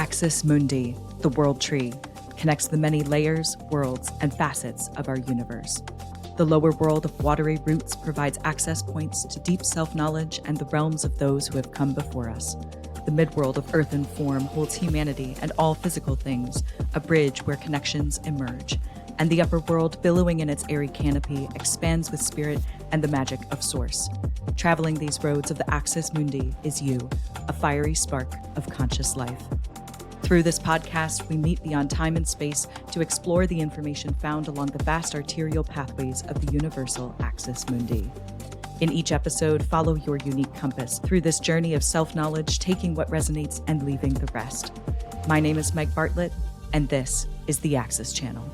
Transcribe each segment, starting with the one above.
Axis Mundi, the world tree, connects the many layers, worlds, and facets of our universe. The lower world of watery roots provides access points to deep self-knowledge and the realms of those who have come before us. The midworld of earth and form holds humanity and all physical things, a bridge where connections emerge. And the upper world, billowing in its airy canopy, expands with spirit and the magic of source. Traveling these roads of the Axis Mundi is you, a fiery spark of conscious life. Through this podcast, we meet beyond time and space to explore the information found along the vast arterial pathways of the universal Axis Mundi. In each episode, follow your unique compass through this journey of self-knowledge, taking what resonates and leaving the rest. My name is Meg Bartlett, and this is the Axis Channel.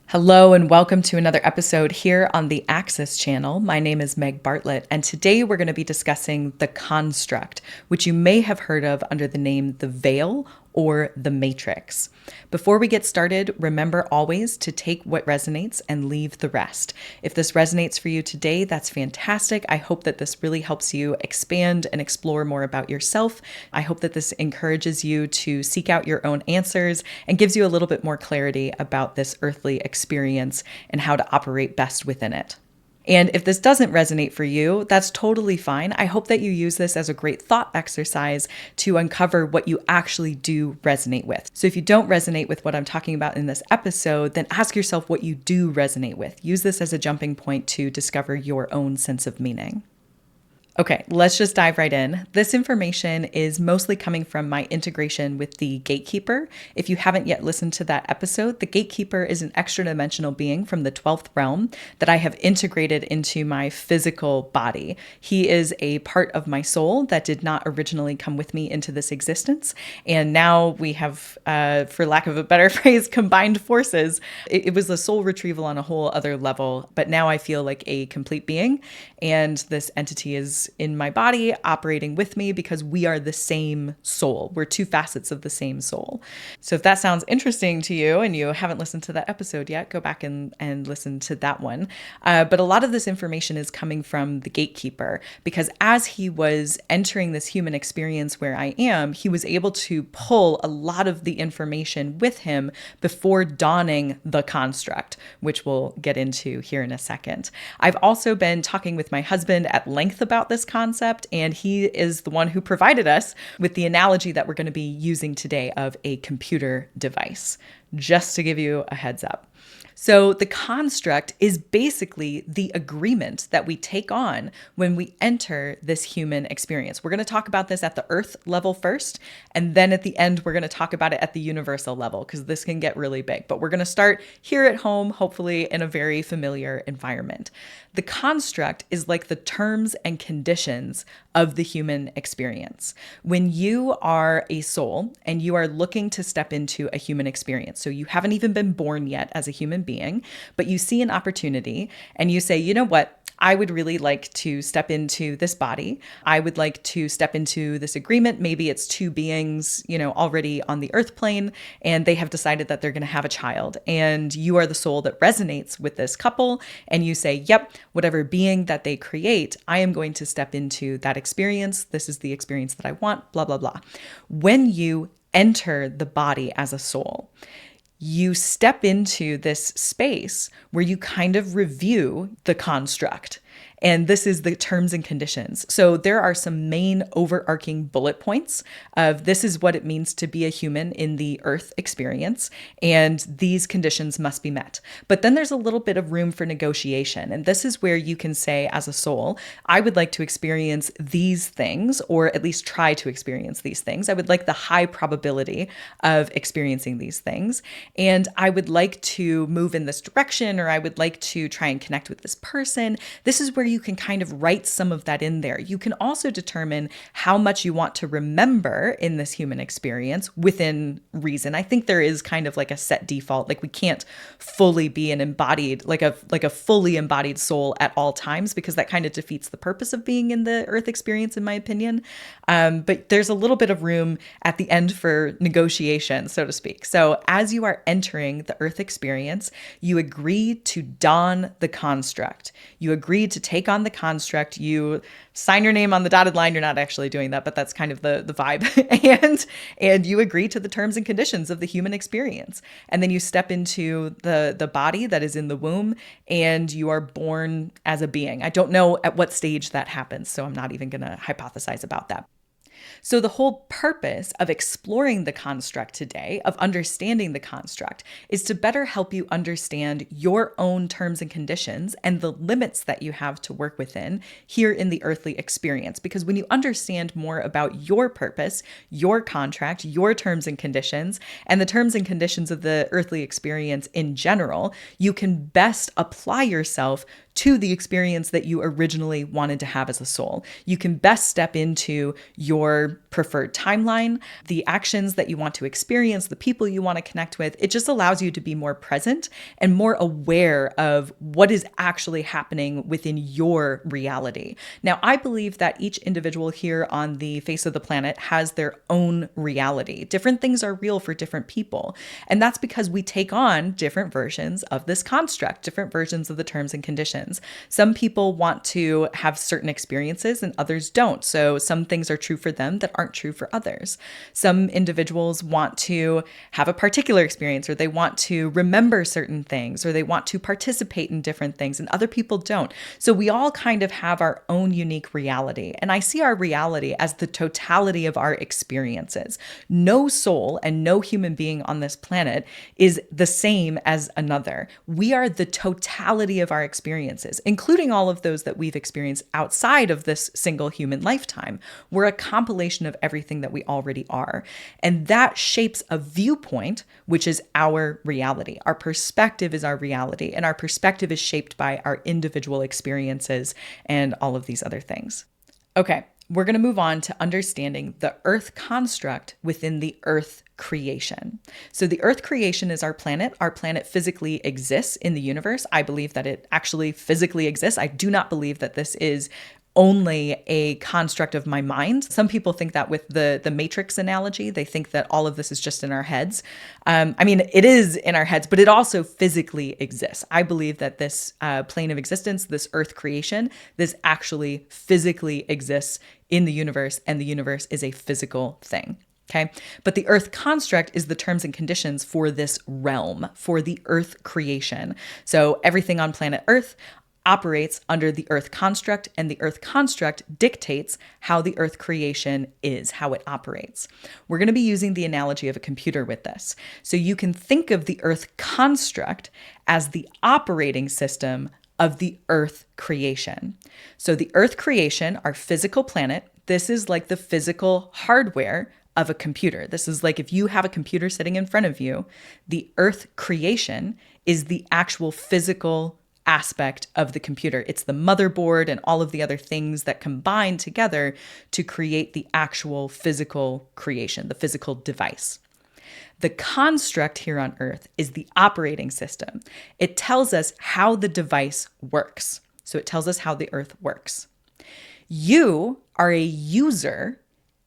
Hello and welcome to another episode here on the Axis Channel. My name is Meg Bartlett, and today we're going to be discussing the construct, which you may have heard of under the name the veil or the matrix. Before we get started, remember always to take what resonates and leave the rest. If this resonates for you today, that's fantastic. I hope that this really helps you expand and explore more about yourself. I hope that this encourages you to seek out your own answers and gives you a little bit more clarity about this earthly experience and how to operate best within it. And if this doesn't resonate for you, that's totally fine. I hope that you use this as a great thought exercise to uncover what you actually do resonate with. So if you don't resonate with what I'm talking about in this episode, then ask yourself what you do resonate with. Use this as a jumping point to discover your own sense of meaning. Okay, let's just dive right in. This information is mostly coming from my integration with the Gatekeeper. If you haven't yet listened to that episode, the Gatekeeper is an extra-dimensional being from the 12th realm that I have integrated into my physical body. He is a part of my soul that did not originally come with me into this existence. And now we have, for lack of a better phrase, combined forces. It was a soul retrieval on a whole other level, but now I feel like a complete being. And this entity is in my body operating with me because we are the same soul. We're two facets of the same soul. So if that sounds interesting to you and you haven't listened to that episode yet, go back and listen to that one. But a lot of this information is coming from the Gatekeeper because as he was entering this human experience where I am, he was able to pull a lot of the information with him before donning the construct, which we'll get into here in a second. I've also been talking with my husband at length about this concept, and he is the one who provided us with the analogy that we're going to be using today of a computer device, just to give you a heads up. So the construct is basically the agreement that we take on when we enter this human experience. We're going to talk about this at the earth level first, and then at the end, we're going to talk about it at the universal level because this can get really big. But we're going to start here at home, hopefully in a very familiar environment. The construct is like the terms and conditions of the human experience. When you are a soul and you are looking to step into a human experience, so you haven't even been born yet as a human being, but you see an opportunity and you say, you know what? I would really like to step into this body. I would like to step into this agreement. Maybe it's two beings, already on the earth plane, and they have decided that they're going to have a child. And you are the soul that resonates with this couple. And you say, yep, whatever being that they create, I am going to step into that experience. This is the experience that I want, blah, blah, blah. When you enter the body as a soul, you step into this space where you kind of review the construct. And this is the terms and conditions. So there are some main overarching bullet points of this is what it means to be a human in the earth experience. And these conditions must be met. But then there's a little bit of room for negotiation. And this is where you can say as a soul, I would like to experience these things, or at least try to experience these things. I would like the high probability of experiencing these things. And I would like to move in this direction, or I would like to try and connect with this person. This is where you can kind of write some of that in there. You can also determine how much you want to remember in this human experience within reason. I think there is kind of like a set default, like we can't fully be an embodied, like a fully embodied soul at all times, because that kind of defeats the purpose of being in the earth experience, in my opinion. But there's a little bit of room at the end for negotiation, so to speak. So as you are entering the earth experience, you agree to don the construct. You agree to take on the construct. You sign your name on the dotted line. You're not actually doing that, but that's kind of the vibe. and you agree to the terms and conditions of the human experience. And then you step into the body that is in the womb, and you are born as a being. I don't know at what stage that happens, so I'm not even going to hypothesize about that. So the whole purpose of exploring the construct today, of understanding the construct, is to better help you understand your own terms and conditions and the limits that you have to work within here in the earthly experience. Because when you understand more about your purpose, your contract, your terms and conditions, and the terms and conditions of the earthly experience in general, you can best apply yourself to the experience that you originally wanted to have as a soul. You can best step into your preferred timeline, the actions that you want to experience, the people you want to connect with. It just allows you to be more present and more aware of what is actually happening within your reality. Now, I believe that each individual here on the face of the planet has their own reality. Different things are real for different people. And that's because we take on different versions of this construct, different versions of the terms and conditions. Some people want to have certain experiences and others don't. So some things are true for them that aren't true for others. Some individuals want to have a particular experience, or they want to remember certain things, or they want to participate in different things, and other people don't. So we all kind of have our own unique reality. And I see our reality as the totality of our experiences. No soul and no human being on this planet is the same as another. We are the totality of our experiences, including all of those that we've experienced outside of this single human lifetime. We're a compilation of everything that we already are. And that shapes a viewpoint, which is our reality. Our perspective is our reality, and our perspective is shaped by our individual experiences and all of these other things. Okay, we're going to move on to understanding the earth construct within the earth creation. So the earth creation is our planet. Our planet physically exists in the universe. I believe that it actually physically exists. I do not believe that this is only a construct of my mind. Some people think that with the Matrix analogy, they think that all of this is just in our heads. I mean, it is in our heads, but it also physically exists. I believe that this plane of existence, this earth creation, this actually physically exists in the universe, and the universe is a physical thing. Okay. But the earth construct is the terms and conditions for this realm, for the earth creation. So everything on planet Earth operates under the earth construct, and the earth construct dictates how the earth creation is, how it operates. We're going to be using the analogy of a computer with this. So you can think of the earth construct as the operating system of the earth creation. So the earth creation, our physical planet, this is like the physical hardware of a computer. This is like if you have a computer sitting in front of you, the earth creation is the actual physical aspect of the computer. It's the motherboard and all of the other things that combine together to create the actual physical creation, the physical device. The construct here on Earth is the operating system. It tells us how the device works. So it tells us how the Earth works. You are a user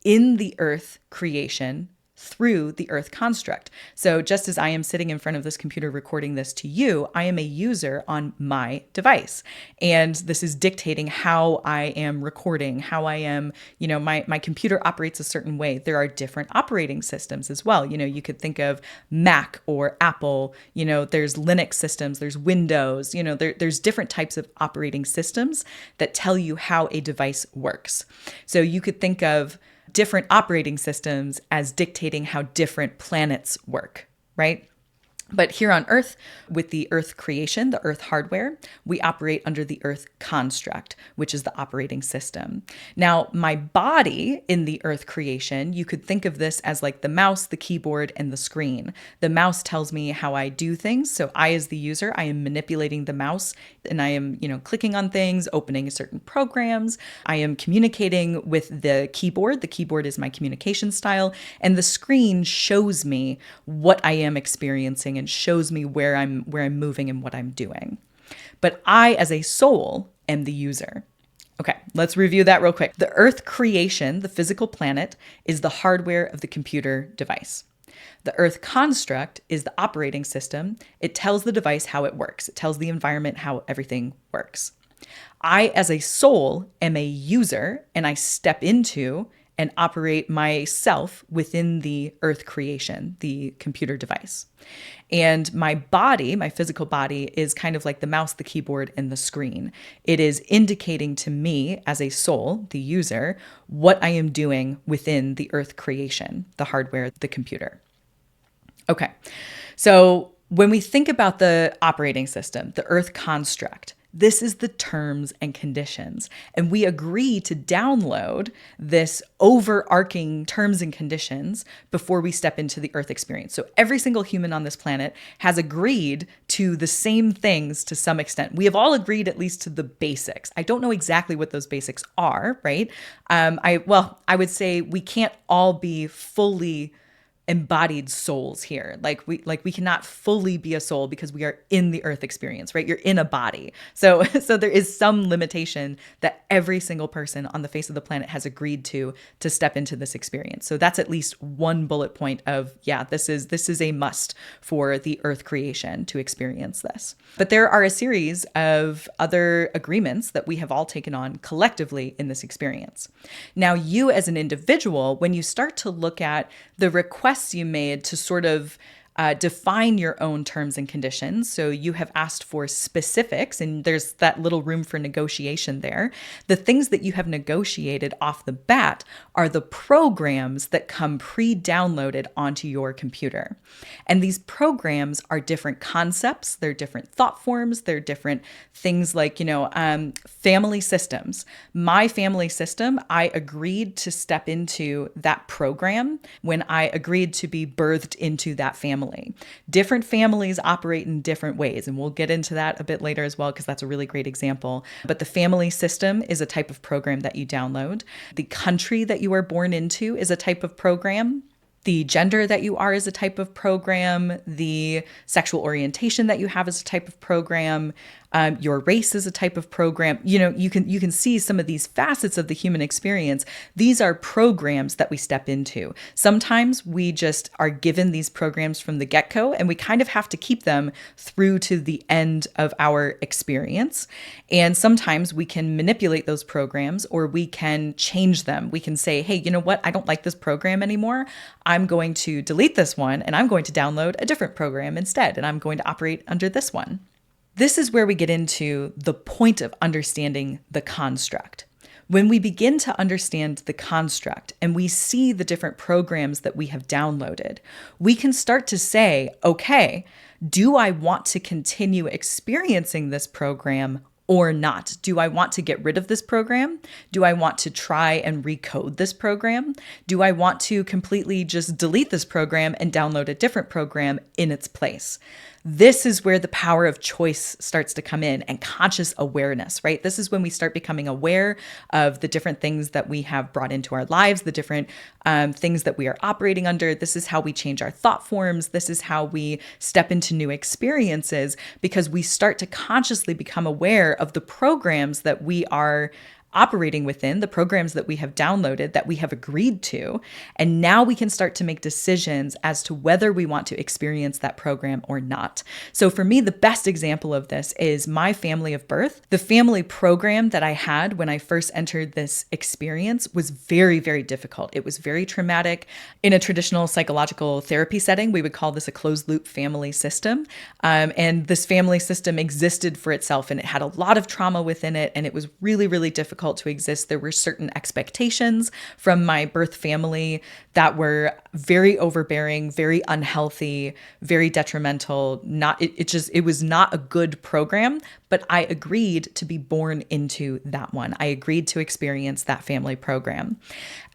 in the earth creation through the earth construct. So just as I am sitting in front of this computer recording this to you, I am a user on my device. And this is dictating how I am recording, how I am, my computer operates a certain way. There are different operating systems as well. You could think of Mac or Apple, there's Linux systems, there's Windows, there's different types of operating systems that tell you how a device works. So you could think of different operating systems as dictating how different planets work, right? But here on Earth, with the Earth creation, the Earth hardware, we operate under the Earth construct, which is the operating system. Now, my body in the Earth creation, you could think of this as like the mouse, the keyboard, and the screen. The mouse tells me how I do things. So I, as the user, I am manipulating the mouse and I am, clicking on things, opening certain programs. I am communicating with the keyboard. The keyboard is my communication style, and the screen shows me what I am experiencing and shows me where I'm moving and what I'm doing. But I, as a soul, am the user. Okay, let's review that real quick. The Earth creation, the physical planet, is the hardware of the computer device. The Earth construct is the operating system. It tells the device how it works. It tells the environment how everything works. I, as a soul, am a user, and I step into and operate myself within the Earth creation, the computer device. And my body, my physical body, is kind of like the mouse, the keyboard, and the screen. It is indicating to me as a soul, the user, what I am doing within the Earth creation, the hardware, the computer. Okay, so when we think about the operating system, the Earth construct, this is the terms and conditions. And we agree to download this overarching terms and conditions before we step into the Earth experience. So every single human on this planet has agreed to the same things to some extent. We have all agreed at least to the basics. I don't know exactly what those basics are, right? I would say we can't all be fully embodied souls here. Like we cannot fully be a soul because we are in the Earth experience, right? You're in a body. So there is some limitation that every single person on the face of the planet has agreed to step into this experience. So that's at least one bullet point of, this is a must for the Earth creation to experience this. But there are a series of other agreements that we have all taken on collectively in this experience. Now, you as an individual, when you start to look at the requests you made to sort of define your own terms and conditions. So you have asked for specifics, and there's that little room for negotiation there. The things that you have negotiated off the bat are the programs that come pre-downloaded onto your computer. And these programs are different concepts, they're different thought forms, they're different things like, family systems. My family system, I agreed to step into that program when I agreed to be birthed into that family. Different families operate in different ways, and we'll get into that a bit later as well, because that's a really great example. But the family system is a type of program that you download. The country that you are born into is a type of program. The gender that you are is a type of program. The sexual orientation that you have is a type of program. Your race is a type of program. You can see some of these facets of the human experience. These are programs that we step into. Sometimes we just are given these programs from the get-go, and we kind of have to keep them through to the end of our experience. And sometimes we can manipulate those programs, or we can change them. We can say, hey, you know what? I don't like this program anymore. I'm going to delete this one, and I'm going to download a different program instead, and I'm going to operate under this one. This is where we get into the point of understanding the construct. When we begin to understand the construct and we see the different programs that we have downloaded, we can start to say, okay, do I want to continue experiencing this program or not? Do I want to get rid of this program? Do I want to try and recode this program? Do I want to completely just delete this program and download a different program in its place? This is where the power of choice starts to come in, and conscious awareness, right? This is when we start becoming aware of the different things that we have brought into our lives, the different things that we are operating under. This is how we change our thought forms. This is how we step into new experiences, because we start to consciously become aware of the programs that we are operating within, the programs that we have downloaded, that we have agreed to. And now we can start to make decisions as to whether we want to experience that program or not. So for me, the best example of this is my family of birth. The family program that I had when I first entered this experience was very, very difficult. It was very traumatic. In a traditional psychological therapy setting, we would call this a closed loop family system. And this family system existed for itself, and it had a lot of trauma within it. And it was really, really difficult difficult to exist. There were certain expectations from my birth family that were very overbearing, very unhealthy, very detrimental. It was not a good program, but I agreed to be born into that one. I agreed to experience that family program.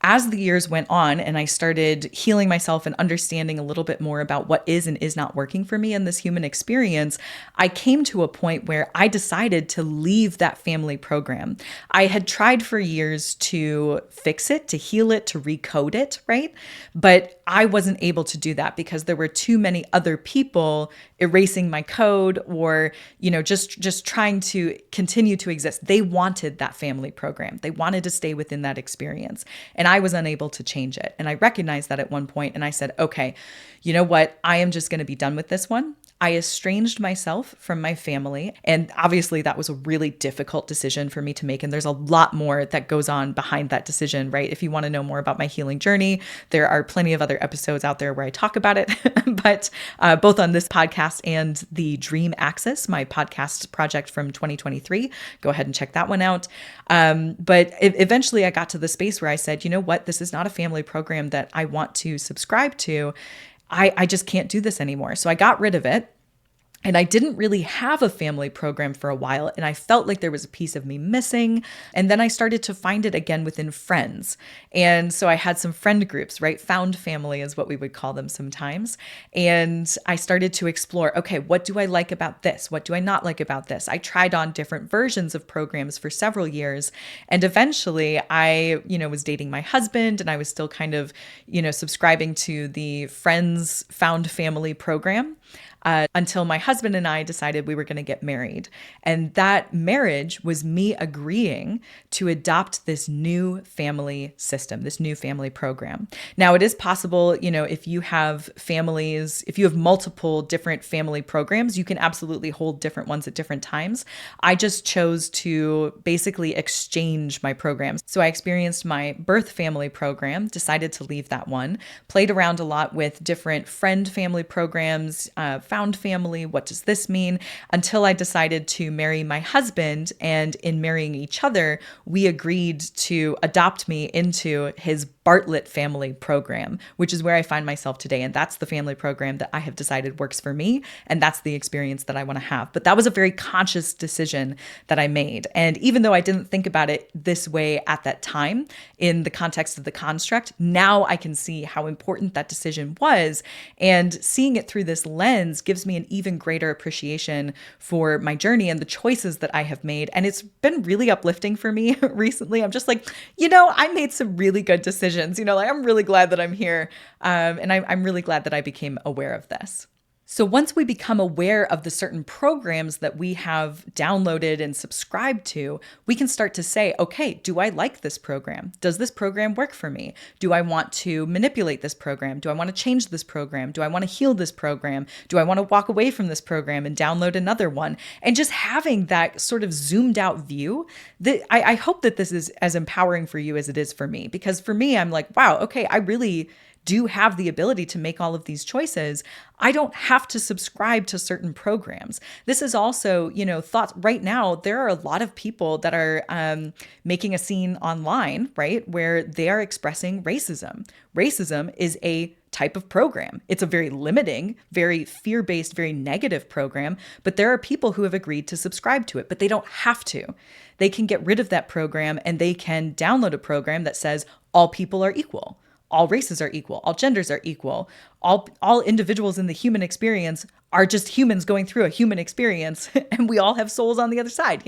As the years went on and I started healing myself and understanding a little bit more about what is and is not working for me in this human experience, I came to a point where I decided to leave that family program. I had tried for years to fix it, to heal it, to recode it, right? But I wasn't able to do that because there were too many other people erasing my code or, just trying to continue to exist. They wanted that family program. They wanted to stay within that experience. And I was unable to change it. And I recognized that at one point, and I said, okay, you know what? I am just going to be done with this one. I estranged myself from my family. And obviously that was a really difficult decision for me to make. And there's a lot more that goes on behind that decision, right? If you want to know more about my healing journey, there are plenty of other episodes out there where I talk about it, but both on this podcast and the Dream Access, my podcast project from 2023, go ahead and check that one out. But eventually I got to the space where I said, you know what, this is not a family program that I want to subscribe to. I just can't do this anymore. So I got rid of it. And I didn't really have a family program for a while, and I felt like there was a piece of me missing. And then I started to find it again within friends. And so I had some friend groups, right? Found family is what we would call them sometimes. And I started to explore, okay, what do I like about this? What do I not like about this? I tried on different versions of programs for several years. And eventually I, was dating my husband, and I was still kind of, subscribing to the friends found family program. Until my husband and I decided we were going to get married. And that marriage was me agreeing to adopt this new family system, this new family program. Now, it is possible, if you have families, if you have multiple different family programs, you can absolutely hold different ones at different times. I just chose to basically exchange my programs. So I experienced my birth family program, decided to leave that one, played around a lot with different friend family programs, found family, what does this mean? Until I decided to marry my husband, and in marrying each other, we agreed to adopt me into his Bartlett family program, which is where I find myself today. And that's the family program that I have decided works for me. And that's the experience that I want to have. But that was a very conscious decision that I made. And even though I didn't think about it this way at that time, in the context of the construct, now I can see how important that decision was. And seeing it through this lens gives me an even greater appreciation for my journey and the choices that I have made. And it's been really uplifting for me recently. I'm just like, I made some really good decisions. I'm really glad that I'm here. And I'm really glad that I became aware of this. So once we become aware of the certain programs that we have downloaded and subscribed to, we can start to say, okay, do I like this program? Does this program work for me? Do I want to manipulate this program? Do I want to change this program? Do I want to heal this program? Do I want to walk away from this program and download another one? And just having that sort of zoomed out view, that I hope that this is as empowering for you as it is for me. Because for me, I'm like, wow, okay, I really do have the ability to make all of these choices. I don't have to subscribe to certain programs. This is also, thoughts right now. There are a lot of people that are making a scene online, right, where they are expressing racism. Racism is a type of program. It's a very limiting, very fear-based, very negative program, but there are people who have agreed to subscribe to it, but they don't have to. They can get rid of that program and they can download a program that says all people are equal. All races are equal. All genders are equal. All individuals in the human experience are just humans going through a human experience, and we all have souls on the other side,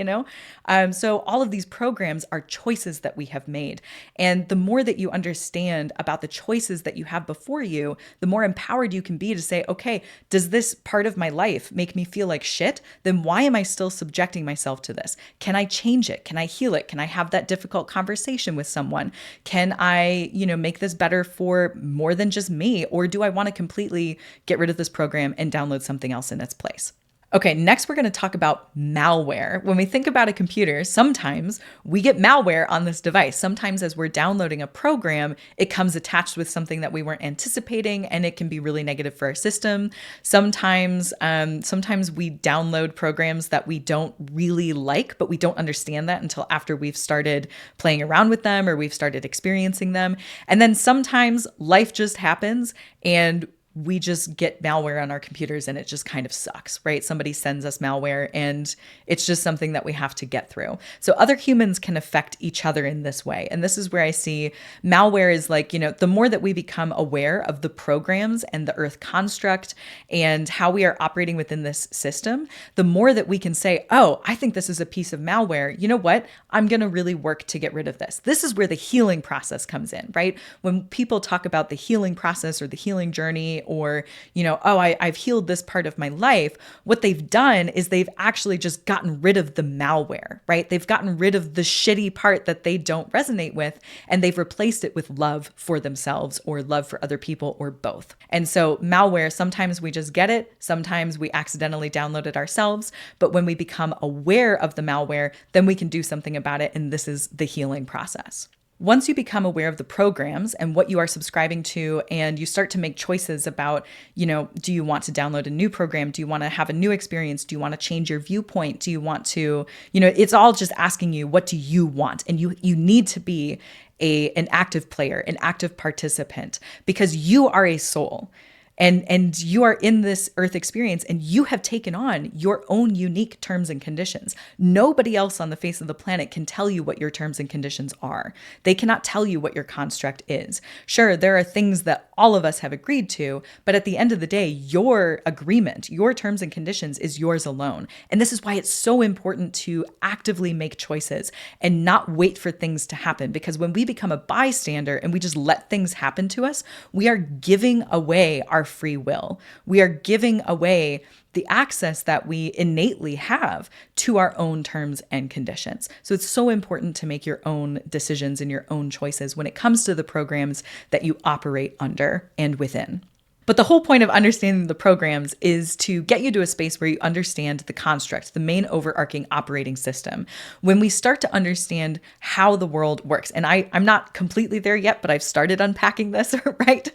So all of these programs are choices that we have made. And the more that you understand about the choices that you have before you, the more empowered you can be to say, okay, does this part of my life make me feel like shit? Then why am I still subjecting myself to this? Can I change it? Can I heal it? Can I have that difficult conversation with someone? Can I, make this better for more than just me? Or do I want to completely get rid of this program and download something else in its place? Okay, next we're going to talk about malware. When we think about a computer, sometimes we get malware on this device. Sometimes as we're downloading a program, it comes attached with something that we weren't anticipating, and it can be really negative for our system. Sometimes we download programs that we don't really like, but we don't understand that until after we've started playing around with them or we've started experiencing them. And then sometimes life just happens and we just get malware on our computers and it just kind of sucks, right? Somebody sends us malware and it's just something that we have to get through. So other humans can affect each other in this way. And this is where I see malware is like, the more that we become aware of the programs and the Earth construct and how we are operating within this system, the more that we can say, oh, I think this is a piece of malware. You know what? I'm going to really work to get rid of this. This is where the healing process comes in, right? When people talk about the healing process or the healing journey, or, I've healed this part of my life, what they've done is they've actually just gotten rid of the malware, right? They've gotten rid of the shitty part that they don't resonate with, and they've replaced it with love for themselves or love for other people or both. And so malware, sometimes we just get it, sometimes we accidentally download it ourselves, but when we become aware of the malware, then we can do something about it, and this is the healing process. Once you become aware of the programs and what you are subscribing to, and you start to make choices about, do you want to download a new program? Do you want to have a new experience? Do you want to change your viewpoint? Do you want to, it's all just asking you, what do you want? And you need to be an active player, an active participant, because you are a soul. And you are in this Earth experience and you have taken on your own unique terms and conditions. Nobody else on the face of the planet can tell you what your terms and conditions are. They cannot tell you what your construct is. Sure, there are things that all of us have agreed to, but at the end of the day, your agreement, your terms and conditions is yours alone. And this is why it's so important to actively make choices and not wait for things to happen. Because when we become a bystander and we just let things happen to us, we are giving away our free will. We are giving away the access that we innately have to our own terms and conditions. So it's so important to make your own decisions and your own choices when it comes to the programs that you operate under and within. But the whole point of understanding the programs is to get you to a space where you understand the construct, the main overarching operating system. When we start to understand how the world works, and I'm not completely there yet, but I've started unpacking this, right?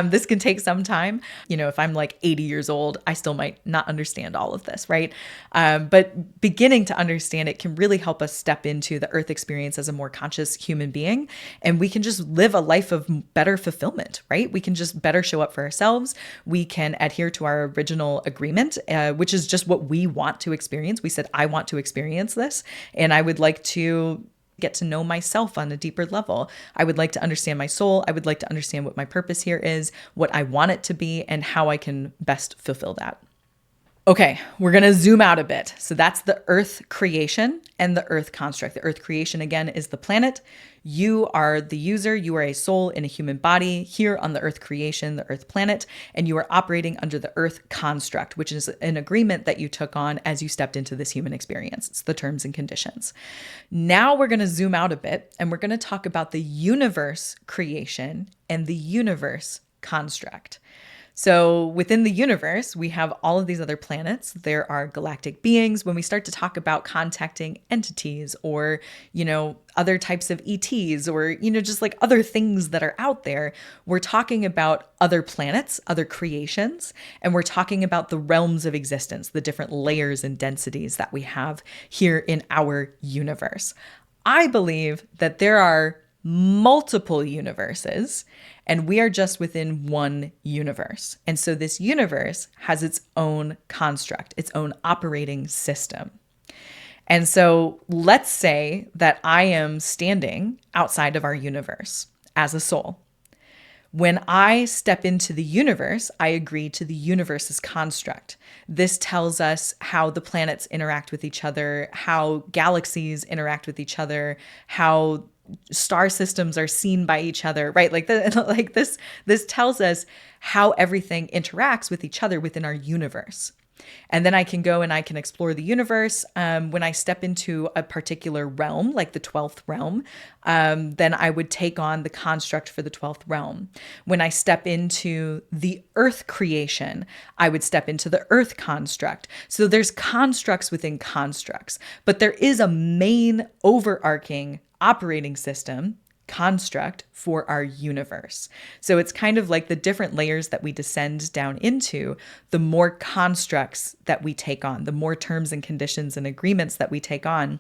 This can take some time. If I'm like 80 years old, I still might not understand all of this, right? But beginning to understand it can really help us step into the Earth experience as a more conscious human being. And we can just live a life of better fulfillment, right? We can just better show up for ourselves. We can adhere to our original agreement, which is just what we want to experience. We said, I want to experience this, and I would like to get to know myself on a deeper level. I would like to understand my soul. I would like to understand what my purpose here is, what I want it to be, and how I can best fulfill that. Okay, we're going to zoom out a bit. So that's the Earth creation and the Earth construct. The Earth creation, again, is the planet. You are the user. You are a soul in a human body here on the Earth creation, the Earth planet, and you are operating under the Earth construct, which is an agreement that you took on as you stepped into this human experience. It's the terms and conditions. Now we're going to zoom out a bit and we're going to talk about the universe creation and the universe construct. So within the universe, we have all of these other planets. There are galactic beings. When we start to talk about contacting entities or, other types of ETs or, just like other things that are out there, we're talking about other planets, other creations, and we're talking about the realms of existence, the different layers and densities that we have here in our universe. I believe that there are multiple universes, and we are just within one universe. And so this universe has its own construct, its own operating system. And so let's say that I am standing outside of our universe as a soul. When I step into the universe, I agree to the universe's construct. This tells us how the planets interact with each other, how galaxies interact with each other, how star systems are seen by each other, right? This tells us how everything interacts with each other within our universe. And then I can go and I can explore the universe. When I step into a particular realm, like the 12th realm, then I would take on the construct for the 12th realm. When I step into the earth creation, I would step into the earth construct. So there's constructs within constructs, but there is a main overarching operating system construct for our universe. So it's kind of like the different layers that we descend down into, the more constructs that we take on, the more terms and conditions and agreements that we take on.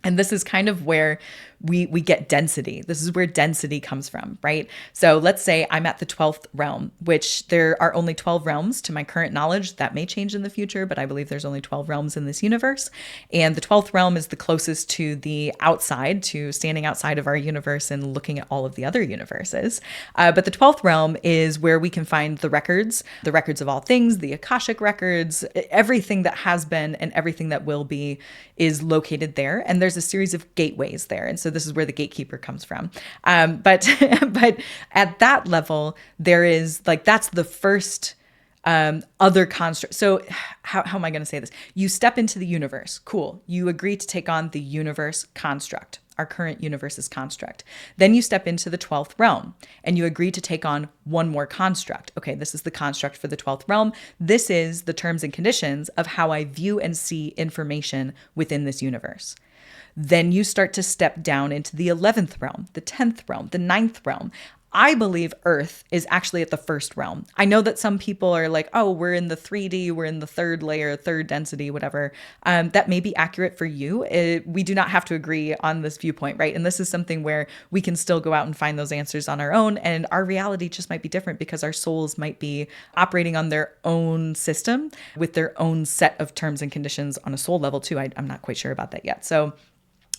And this is kind of where we get density. This is where density comes from, right? So let's say I'm at the 12th realm, which there are only 12 realms to my current knowledge. That may change in the future, but I believe there's only 12 realms in this universe. And the 12th realm is the closest to the outside, to standing outside of our universe and looking at all of the other universes. But the 12th realm is where we can find the records of all things, the Akashic records, everything that has been and everything that will be is located there. And there's a series of gateways there. And so this is where the gatekeeper comes from. But at that level, there is like, that's the first other construct. So how am I going to say this? You step into the universe. Cool. You agree to take on the universe construct, our current universe's construct. Then you step into the 12th realm and you agree to take on one more construct. Okay, this is the construct for the 12th realm. This is the terms and conditions of how I view and see information within this universe. Then you start to step down into the 11th realm, the 10th realm, the 9th realm. I believe Earth is actually at the first realm. I know that some people are like, oh, we're in the 3D, we're in the third layer, third density, whatever. That may be accurate for you. We do not have to agree on this viewpoint, right? And this is something where we can still go out and find those answers on our own. And our reality just might be different because our souls might be operating on their own system with their own set of terms and conditions on a soul level too. I'm not quite sure about that yet. So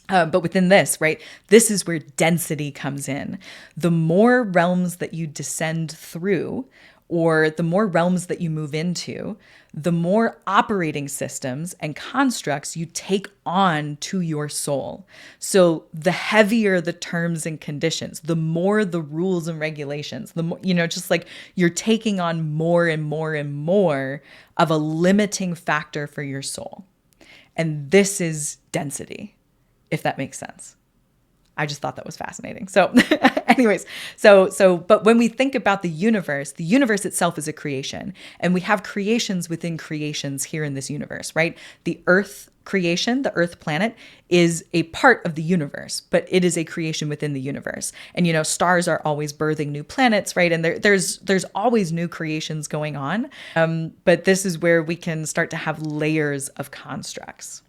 but within this, right, this is where density comes in. The more realms that you descend through, or the more realms that you move into, the more operating systems and constructs you take on to your soul. So the heavier the terms and conditions, the more the rules and regulations, the more, just like you're taking on more and more and more of a limiting factor for your soul. And this is density, if that makes sense. I just thought that was fascinating. So anyways, but when we think about the universe itself is a creation, and we have creations within creations here in this universe, right? The Earth creation, the Earth planet, is a part of the universe, but it is a creation within the universe. And, stars are always birthing new planets, right? And there's always new creations going on. But this is where we can start to have layers of constructs.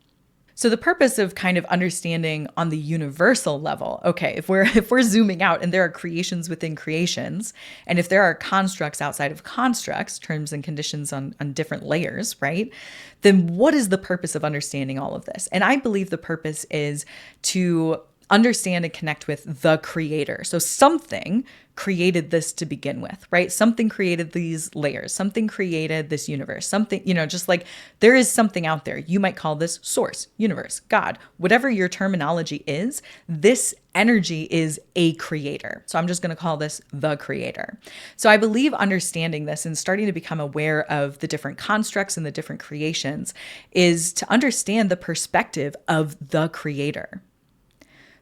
So the purpose of kind of understanding on the universal level, okay, if we're zooming out and there are creations within creations, and if there are constructs outside of constructs, terms and conditions on different layers, right? Then what is the purpose of understanding all of this? And I believe the purpose is to understand and connect with the creator. So something created this to begin with, right? Something created these layers, something created this universe, something, just like there is something out there. You might call this source, universe, God, whatever your terminology is, this energy is a creator. So I'm just going to call this the creator. So I believe understanding this and starting to become aware of the different constructs and the different creations is to understand the perspective of the creator.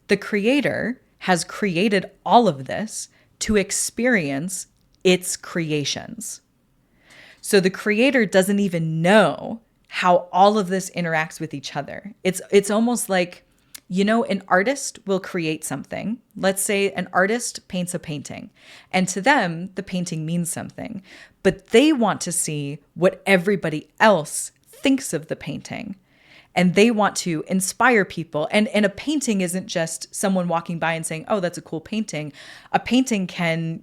The creator has created all of this to experience its creations. So the creator doesn't even know how all of this interacts with each other. It's almost like, an artist will create something. Let's say an artist paints a painting, and to them, the painting means something, but they want to see what everybody else thinks of the painting. And they want to inspire people. And a painting isn't just someone walking by and saying, oh, that's a cool painting. A painting can,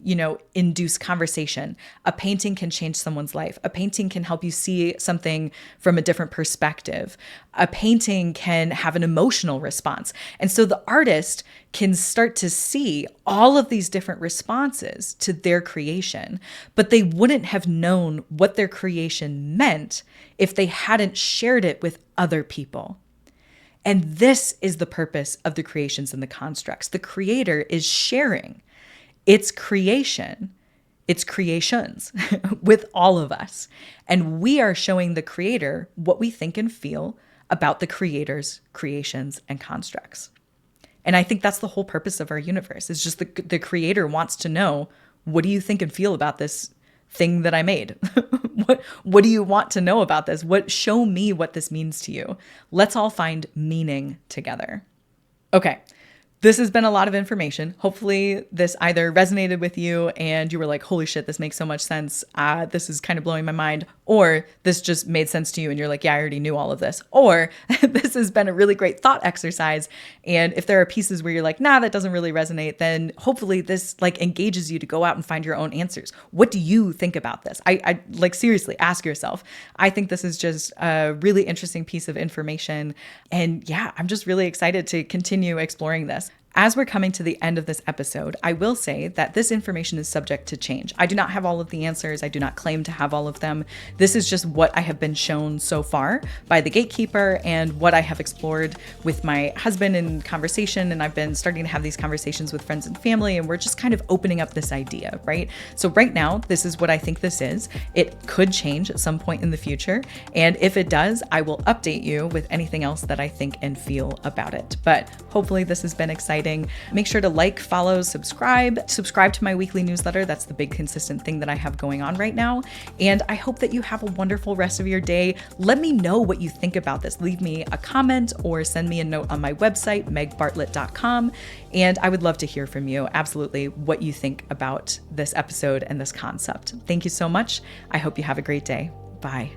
induce conversation. A painting can change someone's life. A painting can help you see something from a different perspective. A painting can have an emotional response. And so the artist can start to see all of these different responses to their creation, but they wouldn't have known what their creation meant if they hadn't shared it with other people. And this is the purpose of the creations and the constructs. The creator is sharing its creation, It's creations with all of us. And we are showing the creator what we think and feel about the creator's creations and constructs. And I think that's the whole purpose of our universe. It's just the creator wants to know, what do you think and feel about this thing that I made? What do you want to know about this? Show me what this means to you. Let's all find meaning together. Okay. This has been a lot of information. Hopefully this either resonated with you and you were like, holy shit, this makes so much sense. This is kind of blowing my mind. Or this just made sense to you and you're like, yeah, I already knew all of this. Or this has been a really great thought exercise. And if there are pieces where you're like, nah, that doesn't really resonate, then hopefully this like engages you to go out and find your own answers. What do you think about this? I like seriously ask yourself. I think this is just a really interesting piece of information. And yeah, I'm just really excited to continue exploring this. As we're coming to the end of this episode, I will say that this information is subject to change. I do not have all of the answers. I do not claim to have all of them. This is just what I have been shown so far by the Gatekeeper and what I have explored with my husband in conversation. And I've been starting to have these conversations with friends and family, and we're just kind of opening up this idea, right? So right now, this is what I think this is. It could change at some point in the future. And if it does, I will update you with anything else that I think and feel about it. But hopefully this has been exciting. Make sure to like, follow, subscribe to my weekly newsletter. That's the big consistent thing that I have going on right now. And I hope that you have a wonderful rest of your day. Let me know what you think about this. Leave me a comment or send me a note on my website, megbartlett.com. And I would love to hear from you, absolutely, what you think about this episode and this concept. Thank you so much. I hope you have a great day. Bye.